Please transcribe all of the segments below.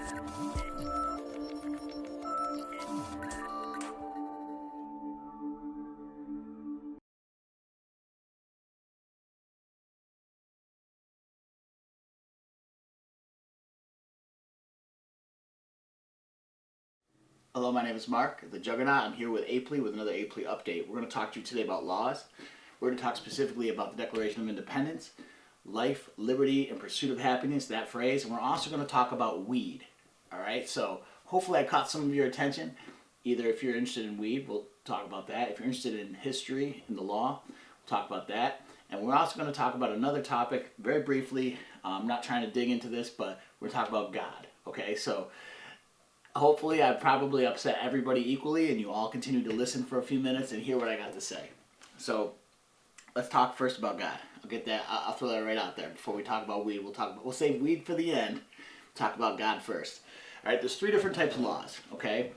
Hello, my name is Mark, the Juggernaut. I'm here with Apley with another Apley update. We're going to talk to you today about laws. We're going to talk specifically about the Declaration of Independence, life, liberty, and pursuit of happiness, that phrase. And we're also going to talk about weed. All right, so hopefully I caught some of your attention. Either if you're interested in weed, we'll talk about that. If you're interested in history and the law, we'll talk about that. And we're also going to talk about another topic very briefly. I'm not trying to dig into this, but we're talking about God. Okay, so hopefully I probably upset everybody equally and you all continue to listen for a few minutes and hear what I got to say. So let's talk first about God. I'll get that. I'll throw that right out there before we talk about weed. We'll save weed for the end. Talk about God first. All right, there's three different types of laws, okay?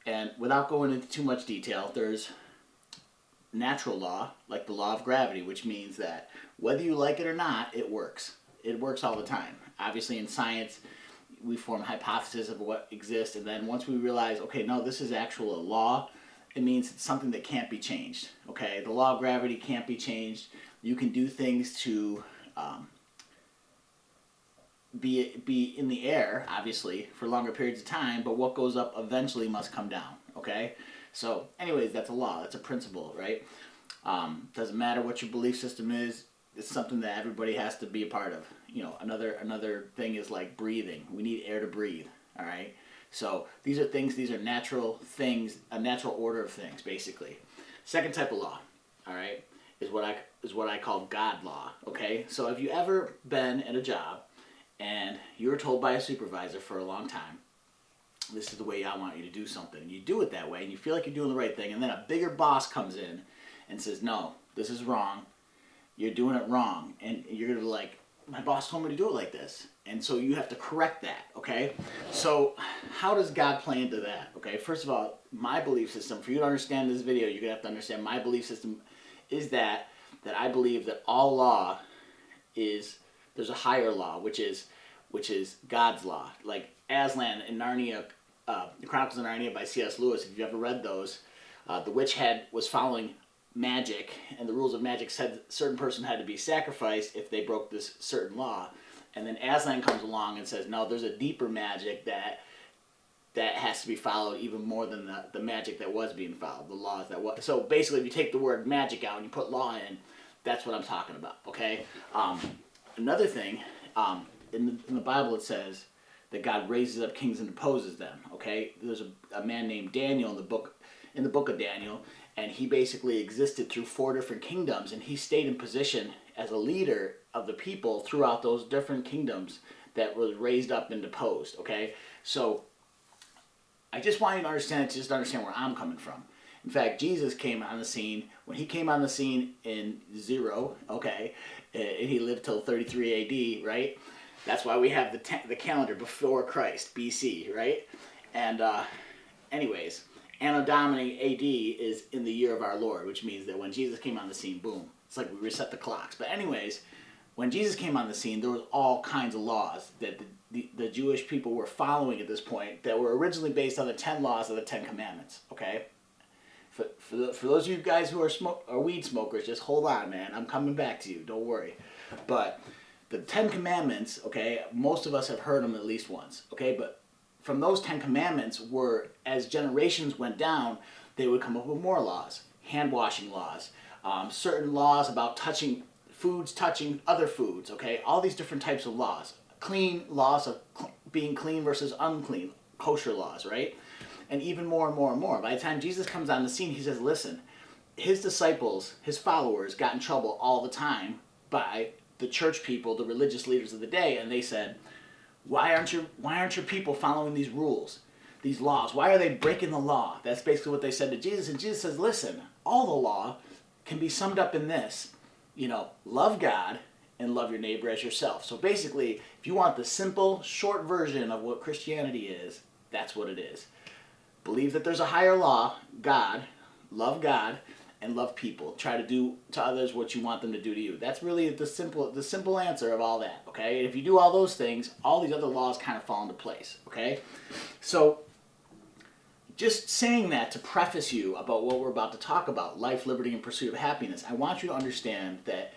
And without going into too much detail, there's natural law, like the law of gravity, which means that whether you like it or not, it works. It works all the time. Obviously in science, we form hypotheses of what exists, and then once we realize, okay, no, this is actual law, it means it's something that can't be changed. Okay, the law of gravity can't be changed. You can do things to be in the air, obviously, for longer periods of time, but what goes up eventually must come down. Okay, so anyways, that's a law. That's a principle, right? Doesn't matter what your belief system is. It's something that everybody has to be a part of. You know, another thing is like breathing. We need air to breathe, all right? So these are natural things, a natural order of things, basically. Second type of law, all right, is what I call God law, okay? So have you ever been at a job and you were told by a supervisor for a long time, this is the way I want you to do something. You do it that way and you feel like you're doing the right thing, and then a bigger boss comes in and says, no, this is wrong. You're doing it wrong. And you're like, my boss told me to do it like this. And so you have to correct that, okay? So how does God play into that, okay? First of all, my belief system, for you to understand this video, you're going to have to understand my belief system is that I believe that all law is, there's a higher law, which is God's law. Like Aslan in Narnia, The Chronicles of Narnia by C.S. Lewis, if you've ever read those, the witch was following magic, and the rules of magic said a certain person had to be sacrificed if they broke this certain law. And then Aslan comes along and says, no, there's a deeper magic that has to be followed even more than the magic that was being followed, the laws that was. So basically, if you take the word magic out and you put law in, that's what I'm talking about, okay? Another thing, in the Bible it says that God raises up kings and deposes them, okay? There's a man named Daniel in the book of Daniel, and he basically existed through 4 different kingdoms, and he stayed in position as a leader of the people throughout those different kingdoms that was raised up and deposed, okay? So I just want you to understand where I'm coming from. In fact, Jesus came on the scene, when he came on the scene in 0, okay, and he lived till 33 AD, right? That's why we have the calendar before Christ, BC, right? And anyways, Anno Domini AD is in the year of our Lord, which means that when Jesus came on the scene, boom, it's like we reset the clocks. But anyways, when Jesus came on the scene, there was all kinds of laws that the Jewish people were following at this point that were originally based on the 10 laws of the 10 commandments, okay? For those of you guys who are weed smokers, just hold on, man. I'm coming back to you. Don't worry. But the 10 commandments, okay, most of us have heard them at least once, okay? But from those 10 commandments were, as generations went down, they would come up with more laws, hand-washing laws, certain laws about foods touching other foods, okay? All these different types of laws. Clean laws of being clean versus unclean, kosher laws, right? And even more and more and more. By the time Jesus comes on the scene, he says, listen, his disciples, his followers got in trouble all the time by the church people, the religious leaders of the day, and they said, why aren't your people following these rules, these laws? Why are they breaking the law? That's basically what they said to Jesus. And Jesus says, listen, all the law can be summed up in this, love God and love your neighbor as yourself. So basically, if you want the simple, short version of what Christianity is, that's what it is. Believe that there's a higher law, God, love God, and love people. Try to do to others what you want them to do to you. That's really the simple answer of all that, okay? And if you do all those things, all these other laws kind of fall into place, okay? So just saying that to preface you about what we're about to talk about, life, liberty, and pursuit of happiness, I want you to understand that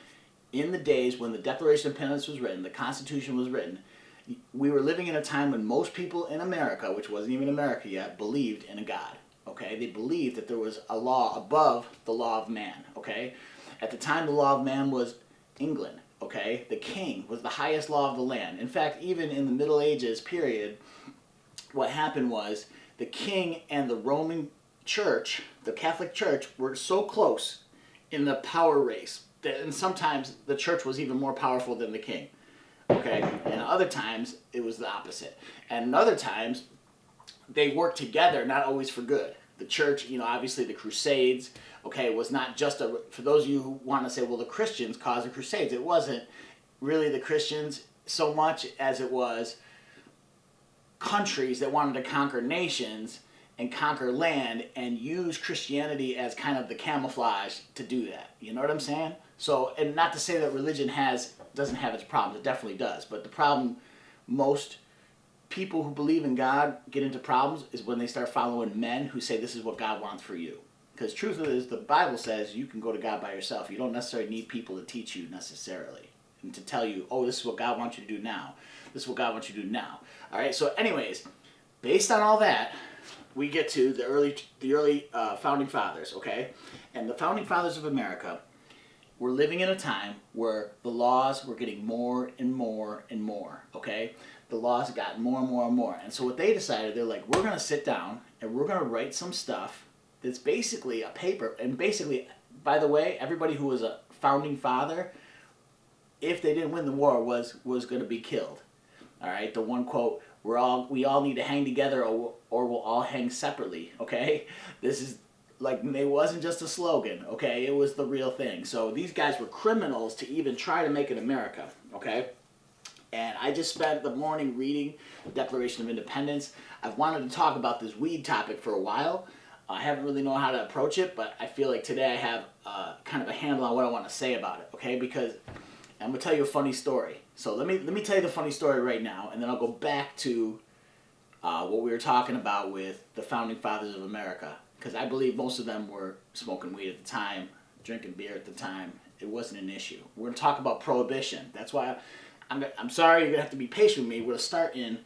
in the days when the Declaration of Independence was written, the Constitution was written, we were living in a time when most people in America, which wasn't even America yet, believed in a God. Okay, they believed that there was a law above the law of man. Okay, at the time the law of man was England. Okay, the king was the highest law of the land. In fact, even in the Middle Ages period, what happened was the king and the Roman Church, the Catholic Church, were so close in the power race that, and sometimes the church was even more powerful than the king. Okay, and other times it was the opposite, and other times they worked together, not always for good. The church, obviously the Crusades, okay, was not just for those of you who want to say, well, the Christians caused the Crusades. It wasn't really the Christians so much as it was countries that wanted to conquer nations and conquer land and use Christianity as kind of the camouflage to do that. You know what I'm saying? So, and not to say that religion doesn't have its problems. It definitely does. But the problem most people who believe in God get into problems is when they start following men who say this is what God wants for you. Because truth is, the Bible says you can go to God by yourself. You don't necessarily need people to teach you necessarily and to tell you, oh, this is what God wants you to do now. This is what God wants you to do now. All right. So, anyways, based on all that, we get to the early founding fathers. Okay, and the founding fathers of America were living in a time where the laws were getting more and more and more. Okay. The laws got more and more and more. And so what they decided, they're like, we're going to sit down and we're going to write some stuff that's basically a paper. And basically, by the way, everybody who was a founding father, if they didn't win the war, was going to be killed. All right, the one quote, we all need to hang together or we'll all hang separately, okay? This is like, it wasn't just a slogan, okay? It was the real thing. So these guys were criminals to even try to make it America, okay? And I just spent the morning reading the Declaration of Independence. I've wanted to talk about this weed topic for a while. I haven't really known how to approach it, but I feel like today I have kind of a handle on what I want to say about it, okay? Because I'm going to tell you a funny story. So let me tell you the funny story right now, and then I'll go back to what we were talking about with the Founding Fathers of America. Because I believe most of them were smoking weed at the time, drinking beer at the time. It wasn't an issue. We're going to talk about prohibition. That's why I'm sorry, you're going to have to be patient with me. We're going to start in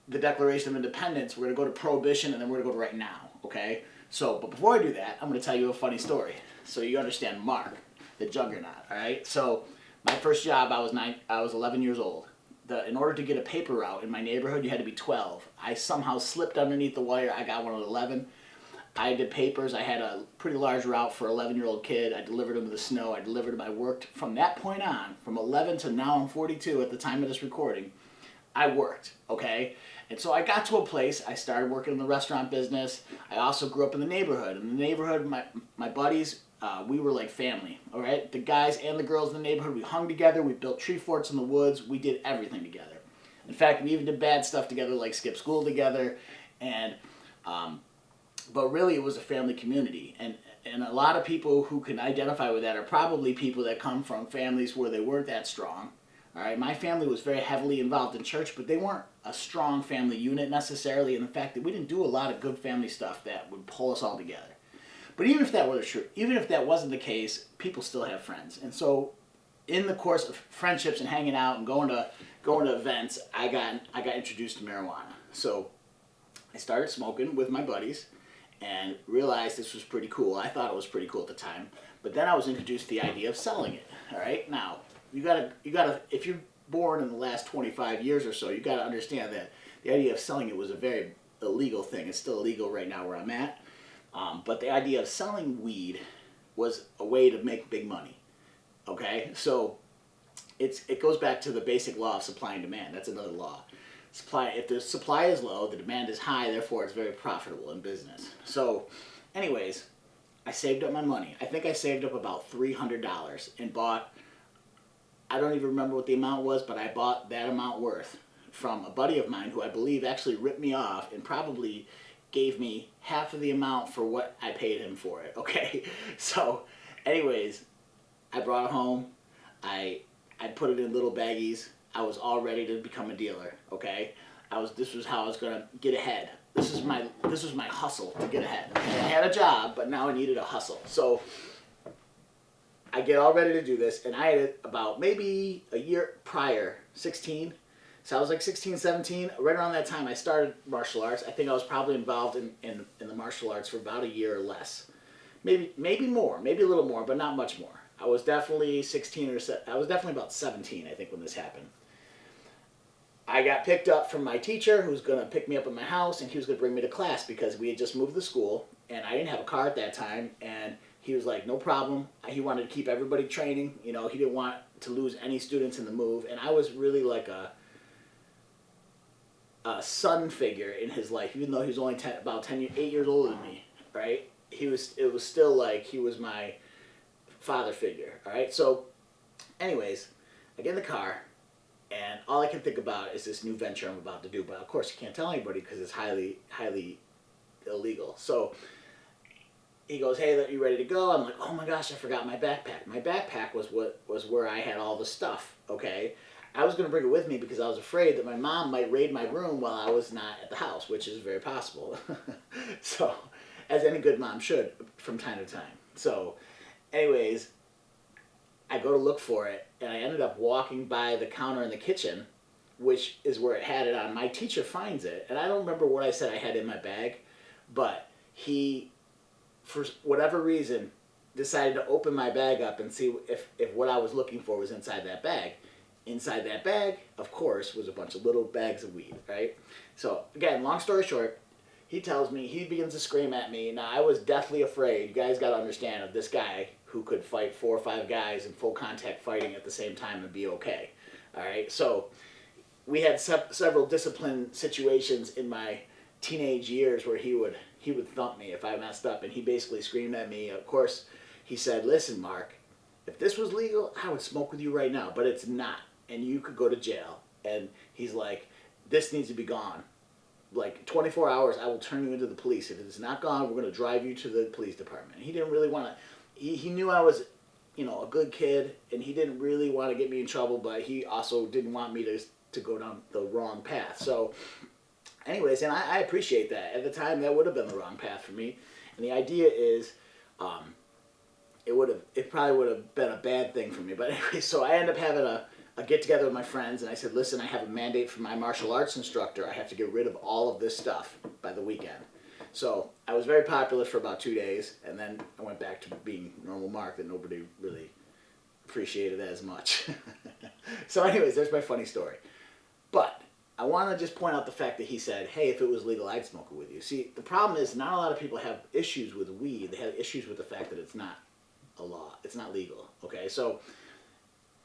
the Declaration of Independence. We're going to go to Prohibition, and then we're going to go to right now, okay? So, but before I do that, I'm going to tell you a funny story so you understand Mark, the Juggernaut, all right? So, my first job, I was 11 years old. In order to get a paper route in my neighborhood, you had to be 12. I somehow slipped underneath the wire. I got one at 11. I did papers. I had a pretty large route for an 11-year-old kid. I delivered him to the snow. I delivered him. I worked from that point on, from 11 to now I'm 42 at the time of this recording. I worked, okay? And so I got to a place. I started working in the restaurant business. I also grew up in the neighborhood. In the neighborhood, my buddies, we were like family, all right? The guys and the girls in the neighborhood, we hung together. We built tree forts in the woods. We did everything together. In fact, we even did bad stuff together, like skip school together. And but really, it was a family community. And a lot of people who can identify with that are probably people that come from families where they weren't that strong. All right, my family was very heavily involved in church, but they weren't a strong family unit necessarily. And the fact that we didn't do a lot of good family stuff that would pull us all together. But even if that was true, even if that wasn't the case, people still have friends. And so, in the course of friendships and hanging out and going to events, I got introduced to marijuana. So I started smoking with my buddies and realized this was pretty cool. I thought it was pretty cool at the time. But then I was introduced to the idea of selling it. All right, now you gotta if you're born in the last 25 years or so, you gotta understand that the idea of selling it was a very illegal thing. It's still illegal right now where I'm at. But the idea of selling weed was a way to make big money. Okay, so it goes back to the basic law of supply and demand. That's another law. If the supply is low, the demand is high. Therefore, it's very profitable in business. So, anyways, I saved up my money. I think I saved up about $300 and bought. I don't even remember what the amount was, but I bought that amount worth from a buddy of mine who I believe actually ripped me off and probably gave me half of the amount for what I paid him for it, okay? So, anyways, I brought it home. I put it in little baggies. I was all ready to become a dealer, okay? This was how I was gonna get ahead. This was my hustle to get ahead. Okay? I had a job, but now I needed a hustle. So I get all ready to do this, and I had it about maybe a year prior, 16. So I was like 16, 17. Right around that time, I started martial arts. I think I was probably involved in the martial arts for about a year or less. Maybe more, maybe a little more, but not much more. I was definitely 16 or I was definitely about 17, I think, when this happened. I got picked up from my teacher, who was going to pick me up at my house, and he was going to bring me to class because we had just moved to school, and I didn't have a car at that time, and he was like, no problem. He wanted to keep everybody training. You know, he didn't want to lose any students in the move, and I was really like a son figure in his life, even though he was only about 8 years older than me, right? It was still like he was my father figure, all right? So, anyways, I get in the car, and all I can think about is this new venture I'm about to do, but of course you can't tell anybody because it's highly, highly illegal. So, he goes, hey, are you ready to go? I'm like, oh my gosh, I forgot my backpack. My backpack was where I had all the stuff, okay? I was going to bring it with me because I was afraid that my mom might raid my room while I was not at the house, which is very possible. So, as any good mom should from time to time. So, anyways, I go to look for it, and I ended up walking by the counter in the kitchen, which is where it had it on. My teacher finds it, and I don't remember what I said I had in my bag, but he, for whatever reason, decided to open my bag up and see if what I was looking for was inside that bag. Inside that bag, of course, was a bunch of little bags of weed, right? So, again, long story short, he begins to scream at me. Now, I was deathly afraid. You guys got to understand, of this guy who could fight 4 or 5 guys in full contact fighting at the same time and be okay, all right? So, we had several discipline situations in my teenage years where he would thump me if I messed up, and he basically screamed at me. Of course, he said, listen, Mark, if this was legal, I would smoke with you right now, but it's not, and you could go to jail. And he's like, this needs to be gone. Like 24 hours, I will turn you into the police. If it's not gone, we're going to drive you to the police department. And he didn't really want to, he knew I was, you know, a good kid, and he didn't really want to get me in trouble, but he also didn't want me to go down the wrong path. So, anyways, and I appreciate that. At the time, that would have been the wrong path for me. And the idea is, it probably would have been a bad thing for me. But anyway, so I ended up having a get together with my friends, and I said, listen, I have a mandate from my martial arts instructor. I have to get rid of all of this stuff by the weekend. So I was very popular for about 2 days, and then I went back to being normal Mark that nobody really appreciated as much. So anyways, there's my funny story. But I want to just point out the fact that he said, hey, if it was legal, I'd smoke it with you. See, the problem is not a lot of people have issues with weed. They have issues with the fact that it's not a law. It's not legal, okay? So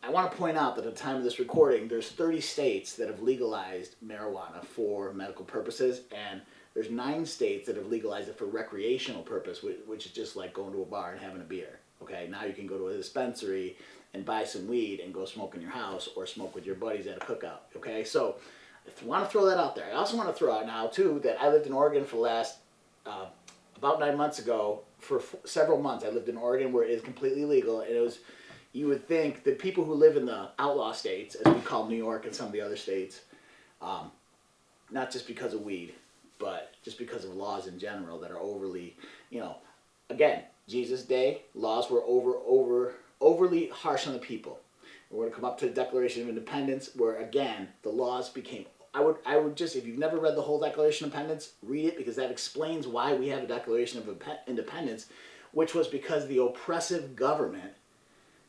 I want to point out that at the time of this recording, there's 30 states that have legalized marijuana for medical purposes, and there's 9 states that have legalized it for recreational purpose, which is just like going to a bar and having a beer, okay? Now you can go to a dispensary and buy some weed and go smoke in your house or smoke with your buddies at a cookout, okay? So I want to throw that out there. I also want to throw out now, too, that I lived in Oregon for the last, about 9 months ago, for several months. I lived in Oregon where it is completely legal, and it was, you would think that people who live in the outlaw states, as we call New York and some of the other states, not just because of weed, but just because of laws in general that are overly, you know, again, Jesus' day, laws were overly harsh on the people. We're going to come up to the Declaration of Independence, where, again, the laws became, I would just, if you've never read the whole Declaration of Independence, read it, because that explains why we have a Declaration of Independence, which was because the oppressive government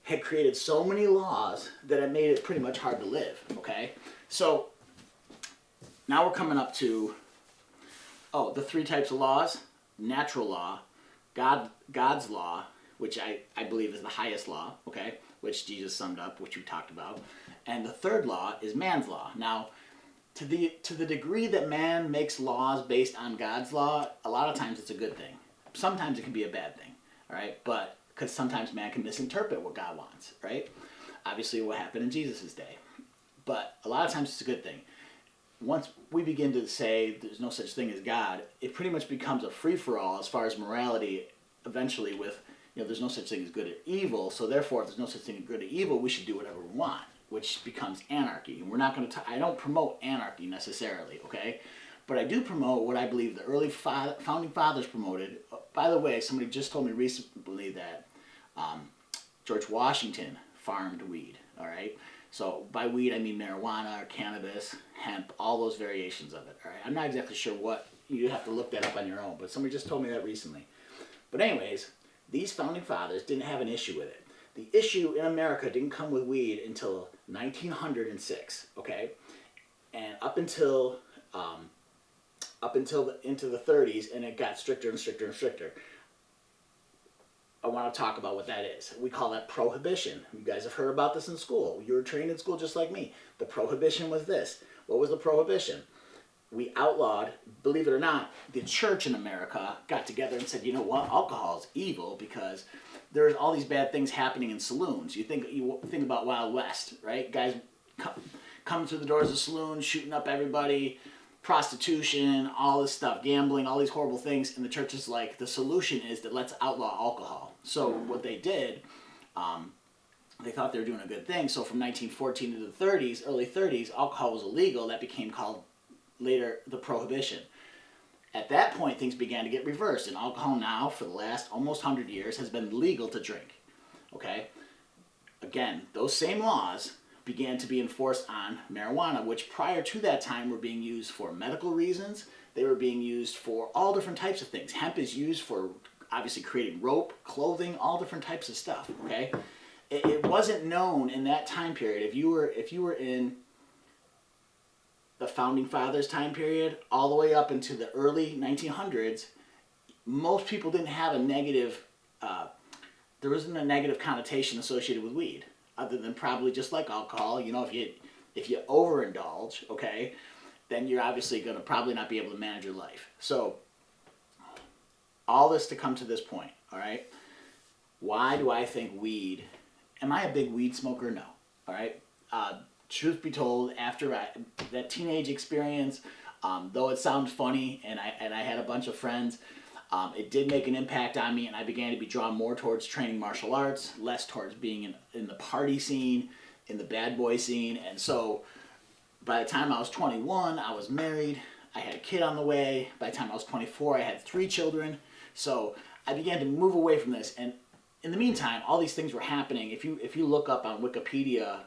had created so many laws that it made it pretty much hard to live, okay? So, now we're coming up to, the 3 types of laws: natural law, God's law, which I believe is the highest law, okay, which Jesus summed up, which we talked about, and the 3rd law is man's law. Now, to the degree that man makes laws based on God's law, a lot of times it's a good thing. Sometimes it can be a bad thing, all right, but because sometimes man can misinterpret what God wants, right? Obviously what happened in Jesus' day. But a lot of times it's a good thing. once we begin to say there's no such thing as God, it pretty much becomes a free-for-all as far as morality eventually with, there's no such thing as good or evil, so therefore if there's no such thing as good or evil, we should do whatever we want, which becomes anarchy. And we're not going to, I don't promote anarchy necessarily, okay? But I do promote what I believe the early founding fathers promoted. By the way, somebody just told me recently that George Washington farmed weed, all right? So by weed, I mean marijuana or cannabis, hemp, all those variations of it. All right, I'm not exactly sure what. You have to look that up on your own, but somebody just told me that recently. But anyways, these founding fathers didn't have an into with it. The issue in America didn't come with weed until 1906, okay? And up until into the 30s, and it got stricter and stricter and stricter. I want to talk about what that is. We call that prohibition. You guys have heard about this in school. You were trained in school just like me. The prohibition was this. What was the prohibition? We outlawed, believe it or not, the church in America got together and said, you know what, alcohol is evil because there's all these bad things happening in saloons. You think about Wild West, right? Guys come through the doors of saloons, shooting up everybody, prostitution, all this stuff, gambling, all these horrible things, and the church is like, the solution is that let's outlaw alcohol. So what they did, they thought they were doing a good thing. So from 1914 to the 30s, early 30s, alcohol was illegal. That became called later the prohibition. At that point, things began to get reversed, and alcohol now, for the last almost 100 years, has been legal to drink. Okay? Again, those same laws began to be enforced on marijuana, which prior to that time were being used for medical reasons. They were being used for all different types of things. Hemp is used for obviously creating rope, clothing, all different types of stuff. Okay, it wasn't known in that time period. If you were in the founding fathers time period, all the way up into the early 1900s, most people didn't have a negative. There wasn't a negative connotation associated with weed, other than probably just like alcohol. If you overindulge, okay, then you're obviously going to probably not be able to manage your life. So all this to come to this point, all right? Why do I think weed? Am I a big weed smoker? No, all right? Truth be told, after that teenage experience, though it sounds funny, and I had a bunch of friends, it did make an impact on me, and I began to be drawn more towards training martial arts, less towards being in the party scene, in the bad boy scene. And so by the time I was 21, I was married. I had a kid on the way. By the time I was 24, I had 3 children. So I began to move away from this. And in the meantime, all these things were happening. If you look up on Wikipedia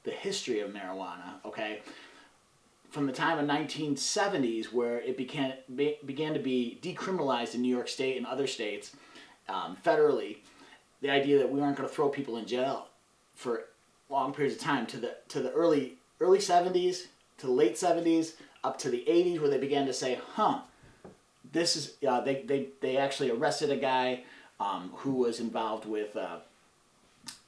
the history of marijuana, okay, from the time of 1970s where it began to be decriminalized in New York State and other states federally, the idea that we weren't going to throw people in jail for long periods of time to the early 70s, to the late 70s, up to the 80s, where they began to say, this is they actually arrested a guy who was involved with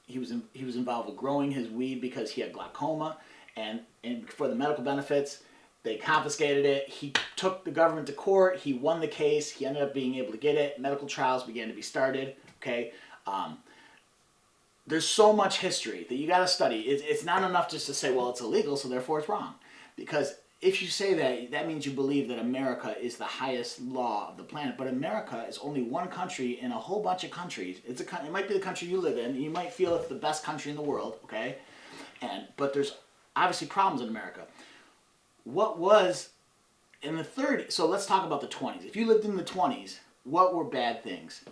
he was involved with growing his weed because he had glaucoma, and for the medical benefits, they confiscated it. He took the government to court. He won the case. He ended up being able to get it. Medical trials began to be started. Okay, there's so much history that you got to study. It's not enough just to say, well, it's illegal, so therefore it's wrong, because if you say that, that means you believe that America is the highest law of the planet. But America is only one country in a whole bunch of countries. It might be the country you live in. You might feel it's the best country in the world, okay? But there's obviously problems in America. What was in the 30s? So let's talk about the 20s. If you lived in the 20s, what were bad things?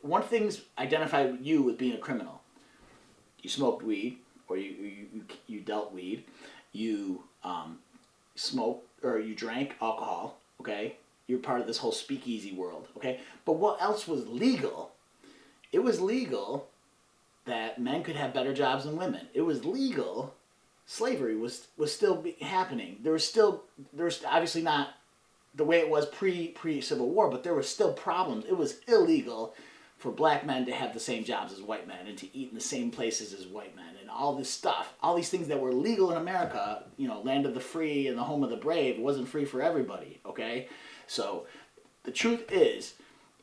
One thing's identify you with being a criminal. You smoked weed, or you dealt weed. You smoked or you drank alcohol, okay? You're part of this whole speakeasy world, okay? But what else was legal? It was legal that men could have better jobs than women. It was legal. Slavery was still happening. There's obviously not the way it was pre-Civil War, but there were still problems. It was illegal for black men to have the same jobs as white men and to eat in the same places as white men and all this stuff. All these things that were legal in America, land of the free and the home of the brave, wasn't free for everybody, okay? So the truth is,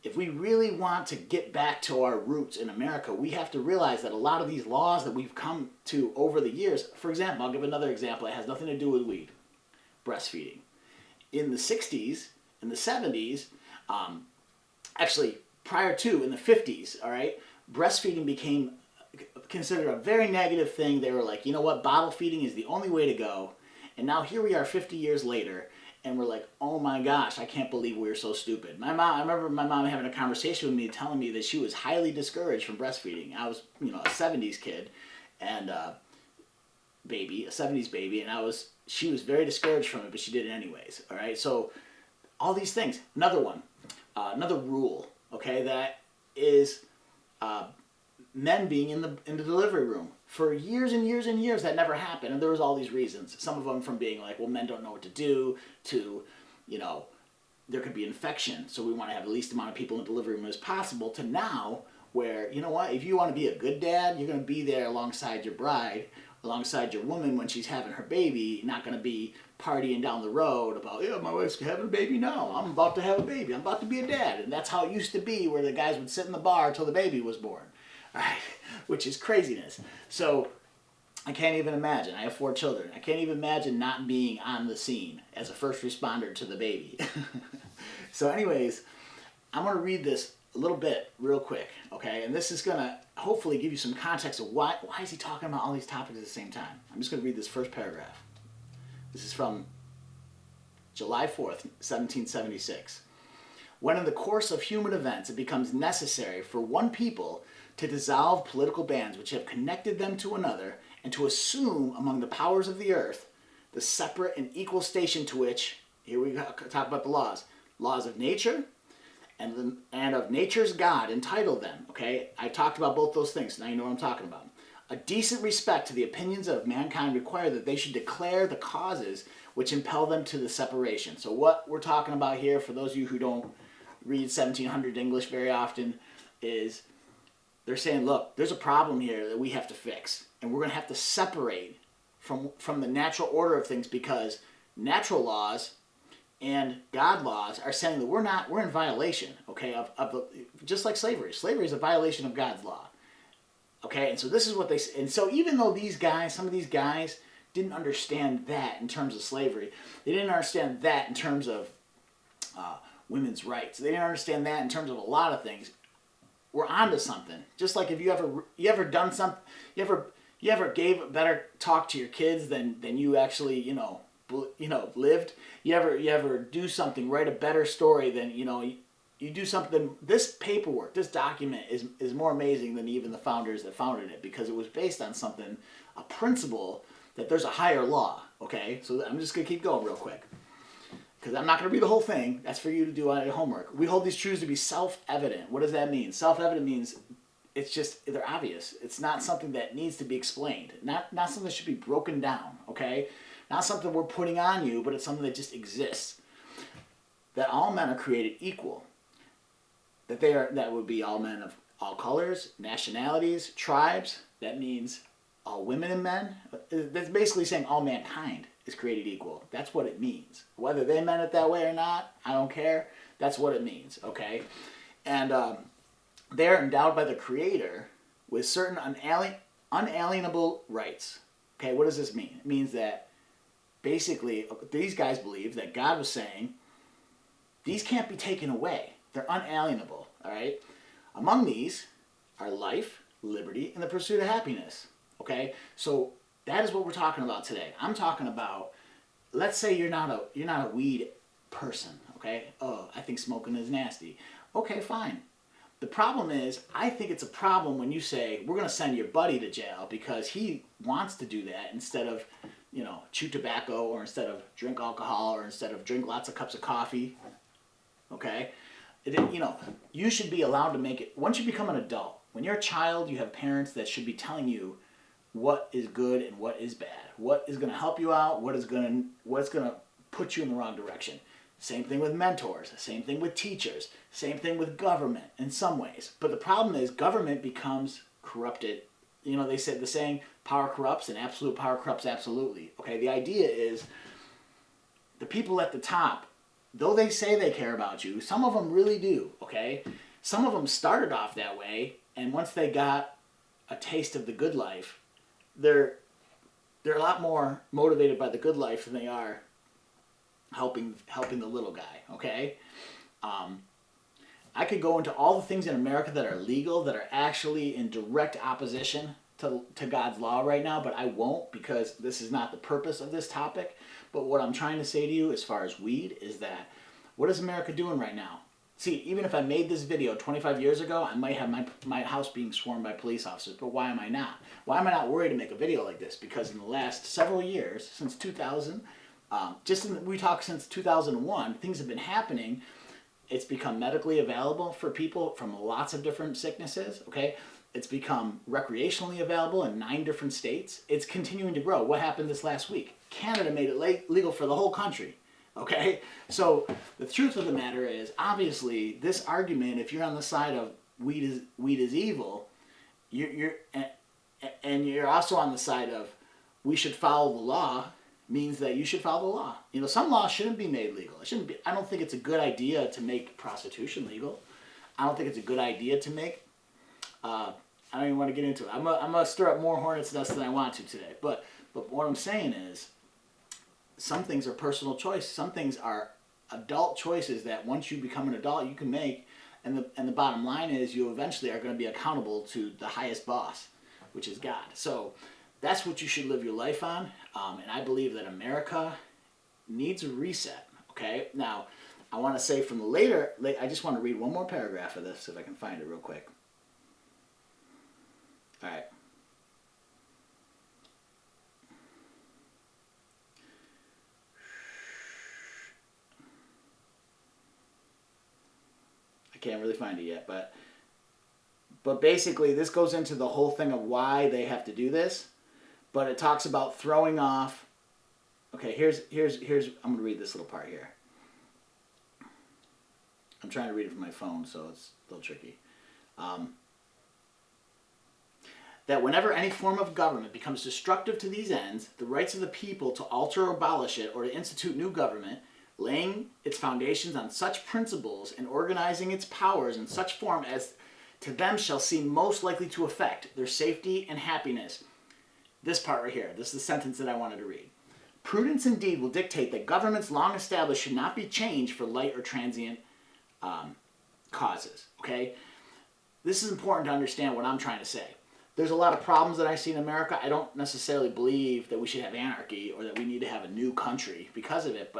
if we really want to get back to our roots in America, we have to realize that a lot of these laws that we've come to over the years, for example, I'll give another example. It has nothing to do with weed. breastfeeding. In the 60s, in the 70s, actually prior to, in the 50s, all right, breastfeeding became considered a very negative thing. They were like, you know what, bottle feeding is the only way to go. And now here we are 50 years later, and we're like, oh my gosh, I can't believe we were so stupid. I remember my mom having a conversation with me, telling me that she was highly discouraged from breastfeeding. I was, a 70s kid, and a 70s baby, and she was very discouraged from it, but she did it anyways. All right, so all these things. Another one, another rule, okay, that is men being in the delivery room. For years and years and years, that never happened, and there was all these reasons. Some of them from being like, well, men don't know what to do, to, there could be infection, so we want to have the least amount of people in the delivery room as possible, to now where, you know what, if you want to be a good dad, you're going to be there alongside your bride, alongside your woman when she's having her baby, not going to be partying down the road about, yeah, my wife's having a baby. No, I'm about to have a baby. I'm about to be a dad. And that's how it used to be, where the guys would sit in the bar until the baby was born. All right, which is craziness. So I can't even imagine. I have 4 children. I can't even imagine not being on the scene as a first responder to the baby. So anyways, I'm going to read this a little bit real quick, okay? And this is going to hopefully give you some context of why is he talking about all these topics at the same time. I'm just going to read this first paragraph. This is from July 4th, 1776. When in the course of human events it becomes necessary for one people to dissolve political bands which have connected them to another, and to assume among the powers of the earth the separate and equal station to which, here we talk about the laws of nature and of nature's God entitle them, okay? I talked about both those things, now you know what I'm talking about. A decent respect to the opinions of mankind require that they should declare the causes which impel them to the separation. So what we're talking about here, for those of you who don't read 1700 English very often, is they're saying, look, there's a problem here that we have to fix. And we're going to have to separate from the natural order of things, because natural laws and God laws are saying that we're in violation, okay, of the, just like slavery. Slavery is a violation of God's law. Okay, and so this is what they say. And so even though some of these guys didn't understand that in terms of slavery, they didn't understand that in terms of women's rights. They didn't understand that in terms of a lot of things. We're onto something. Just like if you ever done something, you ever gave a better talk to your kids than you actually lived. You ever do something, write a better story than you do something. This paperwork, this document is more amazing than even the founders that founded it, because it was based on something, a principle that there's a higher law. Okay, so I'm just gonna keep going real quick, because I'm not going to read the whole thing. That's for you to do on your homework. We hold these truths to be self-evident. What does that mean? Self-evident means they're obvious. It's not something that needs to be explained. Not something that should be broken down, okay? Not something we're putting on you, but it's something that just exists. That all men are created equal. That would be all men of all colors, nationalities, tribes. That means all women and men. That's basically saying all mankind is created equal. That's what it means. Whether they meant it that way or not, I don't care. That's what it means, okay? And they're endowed by the Creator with certain unalienable rights. Okay, what does this mean? It means that basically these guys believe that God was saying, these can't be taken away. They're unalienable, all right? Among these are life, liberty, and the pursuit of happiness, okay? So that is what we're talking about today. I'm talking about, let's say you're not a weed person, okay? Oh, I think smoking is nasty. Okay, fine. The problem is, I think it's a problem when you say, we're going to send your buddy to jail because he wants to do that instead of, chew tobacco, or instead of drink alcohol, or instead of drink lots of cups of coffee, okay? You should be allowed to make it, once you become an adult, when you're a child, you have parents that should be telling you what is good and what is bad, what is going to help you out, what's going to put you in the wrong direction. Same thing with mentors, same thing with teachers, same thing with government in some ways. But the problem is government becomes corrupted. They said the saying, power corrupts and absolute power corrupts absolutely. Okay, the idea is the people at the top, though they say they care about you, some of them really do, okay? Some of them started off that way, and once they got a taste of the good life, they're a lot more motivated by the good life than they are helping the little guy, okay? I could go into all the things in America that are legal that are actually in direct opposition to God's law right now, but I won't because this is not the purpose of this topic. But what I'm trying to say to you as far as weed is that what is America doing right now? See, even if I made this video 25 years ago, I might have my house being swarmed by police officers, but why am I not? Why am I not worried to make a video like this? Because in the last several years, since 2000, we talk since 2001, things have been happening. It's become medically available for people from lots of different sicknesses, okay? It's become recreationally available in 9 different states. It's continuing to grow. What happened this last week? Canada made it legal for the whole country, okay? So the truth of the matter is, obviously, this argument, if you're on the side of weed is evil, and you're also on the side of we should follow the law, means that you should follow the law. You know, some laws shouldn't be made legal. It shouldn't be. I don't think it's a good idea to make prostitution legal. I don't think it's a good idea to make. I don't even want to get into it. I'm gonna stir up more hornets' nests than I want to today. But what I'm saying is, some things are personal choice. Some things are adult choices that once you become an adult, you can make. And the bottom line is, you eventually are going to be accountable to the highest boss, which is God. So that's what you should live your life on. And I believe that America needs a reset. Okay. Now, I want to say from the later, I just want to read one more paragraph of this, if I can find it real quick. All right. I can't really find it yet, but basically this goes into the whole thing of why they have to do this. But it talks about throwing off. Okay, here's I'm going to read this little part here. I'm trying to read it from my phone, so it's a little tricky. That whenever any form of government becomes destructive to these ends, the rights of the people to alter or abolish it or to institute new government, laying its foundations on such principles and organizing its powers in such form as to them shall seem most likely to affect their safety and happiness. This part right here, this is the sentence that I wanted to read. Prudence indeed will dictate that governments long established should not be changed for light or transient causes. Okay? This is important to understand what I'm trying to say. There's a lot of problems that I see in America. I don't necessarily believe that we should have anarchy or that we need to have a new country because of it,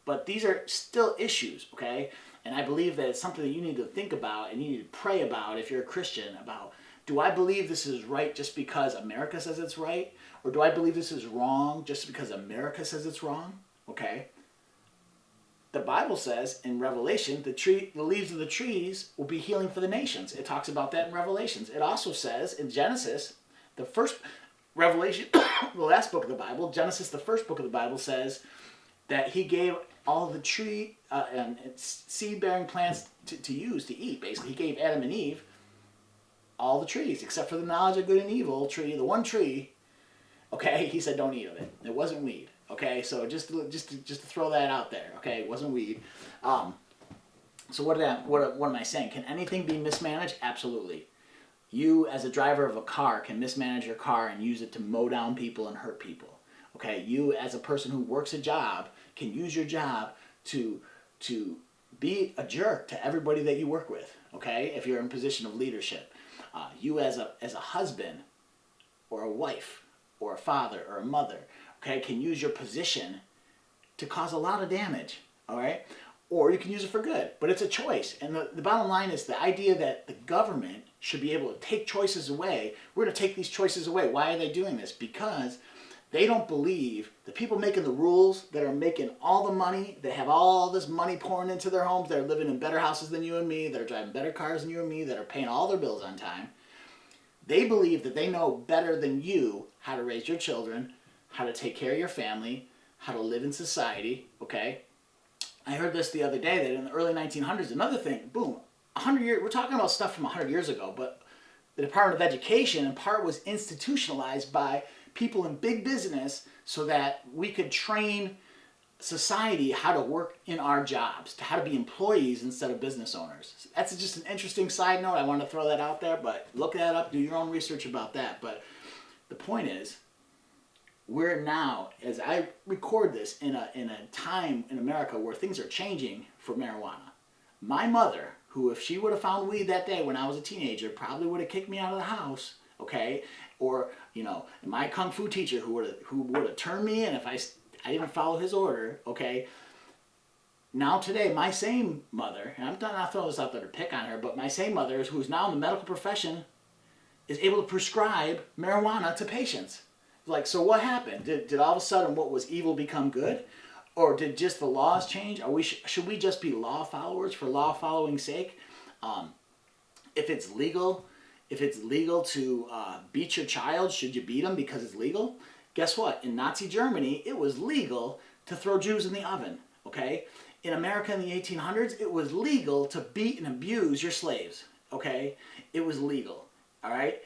but these are still issues, okay? And I believe that it's something that you need to think about and you need to pray about if you're a Christian about, do I believe this is right just because America says it's right? Or do I believe this is wrong just because America says it's wrong? Okay? The Bible says in Revelation, the leaves of the trees will be healing for the nations. It talks about that in Revelations. It also says in Genesis, the first Revelation, the last book of the Bible, Genesis, the first book of the Bible, says that he gave all the tree and seed-bearing plants to use, to eat, basically. He gave Adam and Eve all the trees, except for the knowledge of good and evil tree, the one tree, okay, he said don't eat of it. It wasn't weed. Okay, so just to throw that out there. Okay, it wasn't weed. So what am I saying? Can anything be mismanaged? Absolutely. You, as a driver of a car, can mismanage your car and use it to mow down people and hurt people. Okay, you, as a person who works a job, can use your job to be a jerk to everybody that you work with. Okay, if you're in a position of leadership, you as a husband, or a wife, or a father, or a mother, okay, can use your position to cause a lot of damage, all right? Or you can use it for good, but it's a choice. And the bottom line is the idea that the government should be able to take choices away. We're going to take these choices away. Why are they doing this? Because they don't believe the people making the rules, that are making all the money, that have all this money pouring into their homes, that are living in better houses than you and me, that are driving better cars than you and me, that are paying all their bills on time. They believe that they know better than you how to raise your children, how to take care of your family, how to live in society, okay? I heard this the other day that in the early 1900s, another thing, boom, 100 years, we're talking about stuff from 100 years ago, but the Department of Education in part was institutionalized by people in big business so that we could train society how to work in our jobs, to how to be employees instead of business owners. That's just an interesting side note. I want to throw that out there, but look that up, do your own research about that. But the point is, we're now, as I record this, in a time in America where things are changing for marijuana. My mother, who if she would have found weed that day when I was a teenager, probably would have kicked me out of the house, okay? Or, you know, my kung fu teacher who would have turned me in if I didn't follow his order, okay? Now today, my same mother, and I'm not throwing this out there to pick on her, but my same mother, who's now in the medical profession, is able to prescribe marijuana to patients. Like, so what happened? Did all of a sudden what was evil become good? Or did just the laws change? Should we just be law followers for law following's sake? If it's legal to beat your child, should you beat them because it's legal? Guess what? In Nazi Germany, it was legal to throw Jews in the oven, okay? In America in the 1800s, it was legal to beat and abuse your slaves, okay? It was legal, all right?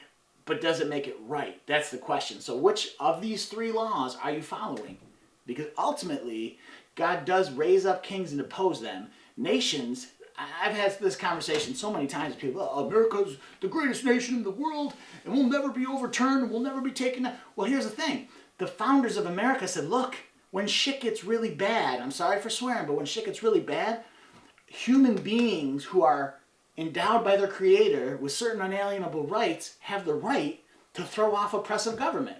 But does it make it right? That's the question. So which of these three laws are you following? Because ultimately, God does raise up kings and depose them. Nations, I've had this conversation so many times with people, oh, America's the greatest nation in the world, and we'll never be overturned, and we'll never be taken down. Well, here's the thing. The founders of America said, look, when shit gets really bad, I'm sorry for swearing, but when shit gets really bad, human beings who are endowed by their creator with certain unalienable rights have the right to throw off oppressive government.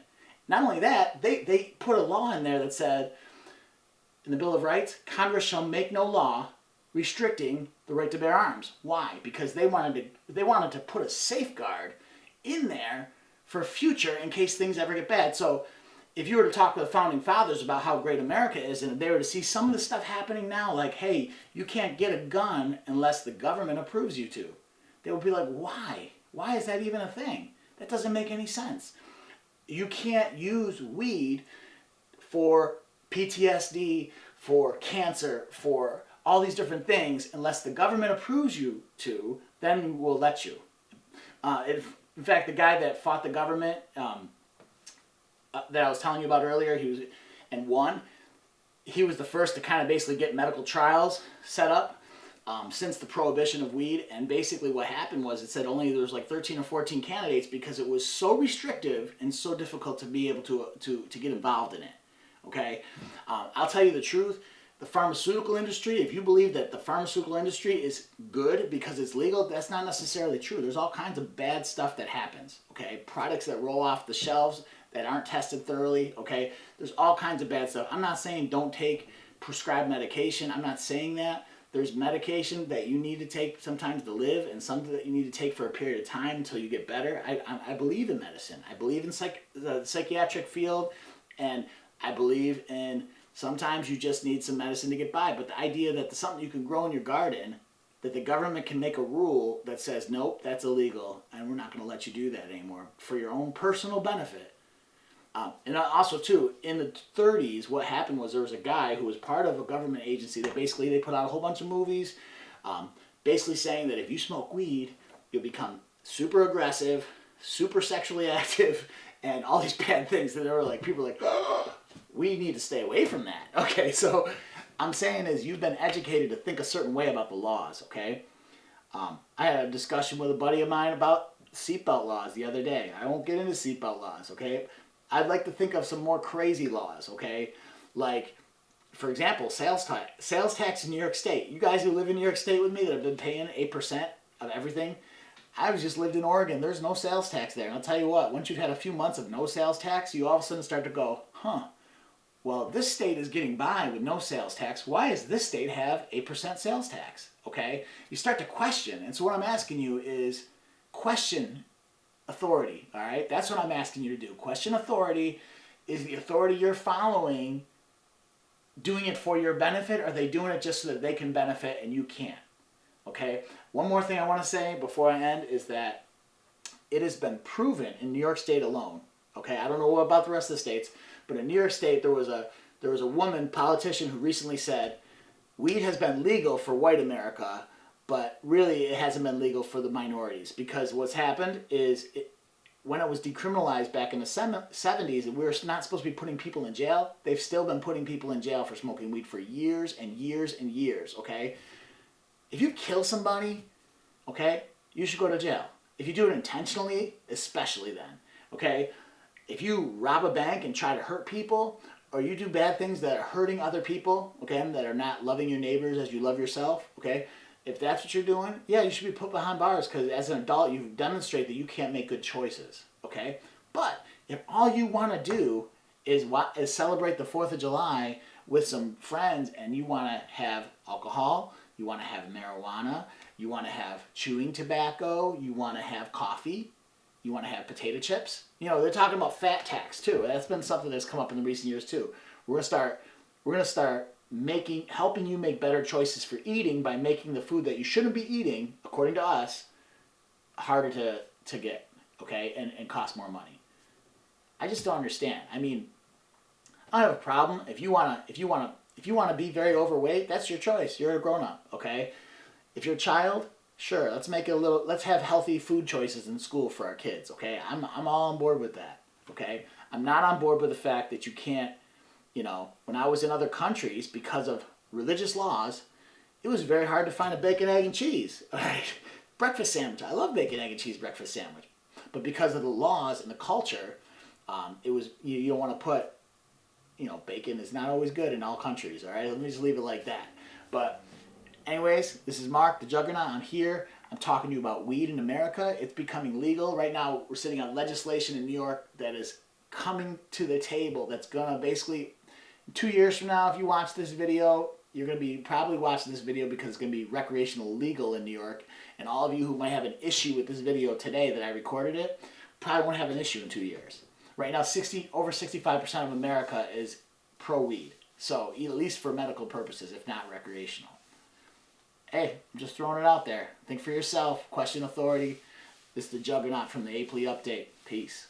Not only that, they put a law in there that said, in the Bill of Rights, Congress shall make no law restricting the right to bear arms. Why? Because they wanted to put a safeguard in there for future in case things ever get bad. So if you were to talk with the founding fathers about how great America is, and if they were to see some of the stuff happening now, like, hey, you can't get a gun unless the government approves you to, they would be like, why? Why is that even a thing? That doesn't make any sense. You can't use weed for PTSD, for cancer, for all these different things unless the government approves you to, then we'll let you. In fact, the guy that fought the government, that I was telling you about earlier, he was the first to kind of basically get medical trials set up since the prohibition of weed. And basically what happened was it said only there was like 13 or 14 candidates because it was so restrictive and so difficult to be able to get involved in it. Okay? I'll tell you the truth. The pharmaceutical industry, if you believe that the pharmaceutical industry is good because it's legal, that's not necessarily true. There's all kinds of bad stuff that happens. Okay? Products that roll off the shelves that aren't tested thoroughly, okay? There's all kinds of bad stuff. I'm not saying don't take prescribed medication. I'm not saying that. There's medication that you need to take sometimes to live and something that you need to take for a period of time until you get better. I believe in medicine. I believe in the psychiatric field, and I believe in sometimes you just need some medicine to get by. But the idea that something you can grow in your garden, that the government can make a rule that says, nope, that's illegal, and we're not going to let you do that anymore for your own personal benefit. And also, too, in the 30s, what happened was there was a guy who was part of a government agency that basically they put out a whole bunch of movies basically saying that if you smoke weed, you'll become super aggressive, super sexually active, and all these bad things that are like, people are like, oh, we need to stay away from that. Okay, so I'm saying is you've been educated to think a certain way about the laws, okay? I had a discussion with a buddy of mine about seatbelt laws the other day. I won't get into seatbelt laws, okay? I'd like to think of some more crazy laws, okay? Like, for example, sales tax in New York State. You guys who live in New York State with me that have been paying 8% of everything, I just lived in Oregon. There's no sales tax there. And I'll tell you what, once you've had a few months of no sales tax, you all of a sudden start to go, well, this state is getting by with no sales tax. Why does this state have 8% sales tax? Okay? You start to question. And so what I'm asking you is question authority, all right? That's what I'm asking you to do. Question authority. Is the authority you're following doing it for your benefit, or are they doing it just so that they can benefit and you can't? Okay? One more thing I want to say before I end is that it has been proven in New York State alone, okay? I don't know about the rest of the states, but in New York State there was a woman politician who recently said, weed has been legal for white America, but really it hasn't been legal for the minorities, because what's happened is when it was decriminalized back in the 70s, and we were not supposed to be putting people in jail, they've still been putting people in jail for smoking weed for years and years and years, okay? If you kill somebody, okay, you should go to jail. If you do it intentionally, especially then, okay? if you rob a bank and try to hurt people, or you do bad things that are hurting other people, okay, that are not loving your neighbors as you love yourself, okay, if that's what you're doing, yeah, you should be put behind bars because as an adult, you demonstrate that you can't make good choices, okay? But if all you want to do is celebrate the 4th of July with some friends and you want to have alcohol, you want to have marijuana, you want to have chewing tobacco, you want to have coffee, you want to have potato chips. You know, they're talking about fat tax too. That's been something that's come up in the recent years too. We're gonna start helping you make better choices for eating by making the food that you shouldn't be eating, according to us, harder to get, okay, and cost more money. I just don't understand. I mean, I don't have a problem if you wanna be very overweight. That's your choice. You're a grown up, okay. If you're a child, sure, let's have healthy food choices in school for our kids, okay? I'm all on board with that, okay? I'm not on board with the fact that you can't, you know, when I was in other countries, because of religious laws, it was very hard to find a bacon, egg, and cheese, all right? Breakfast sandwich. I love bacon, egg, and cheese breakfast sandwich. But because of the laws and the culture, it was, you don't want to put, you know, bacon is not always good in all countries, all right? Let me just leave it like that. But anyways, this is Mark, the Juggernaut. I'm here. I'm talking to you about weed in America. It's becoming legal. Right now, we're sitting on legislation in New York that is coming to the table that's going to basically, 2 years from now, if you watch this video, you're going to be probably watching this video because it's going to be recreational legal in New York. And all of you who might have an issue with this video today that I recorded it, probably won't have an issue in 2 years. Right now, over 65% of America is pro-weed. So, at least for medical purposes, if not recreational. Hey, I'm just throwing it out there. Think for yourself. Question authority. This is the Juggernaut from the Apley Update. Peace.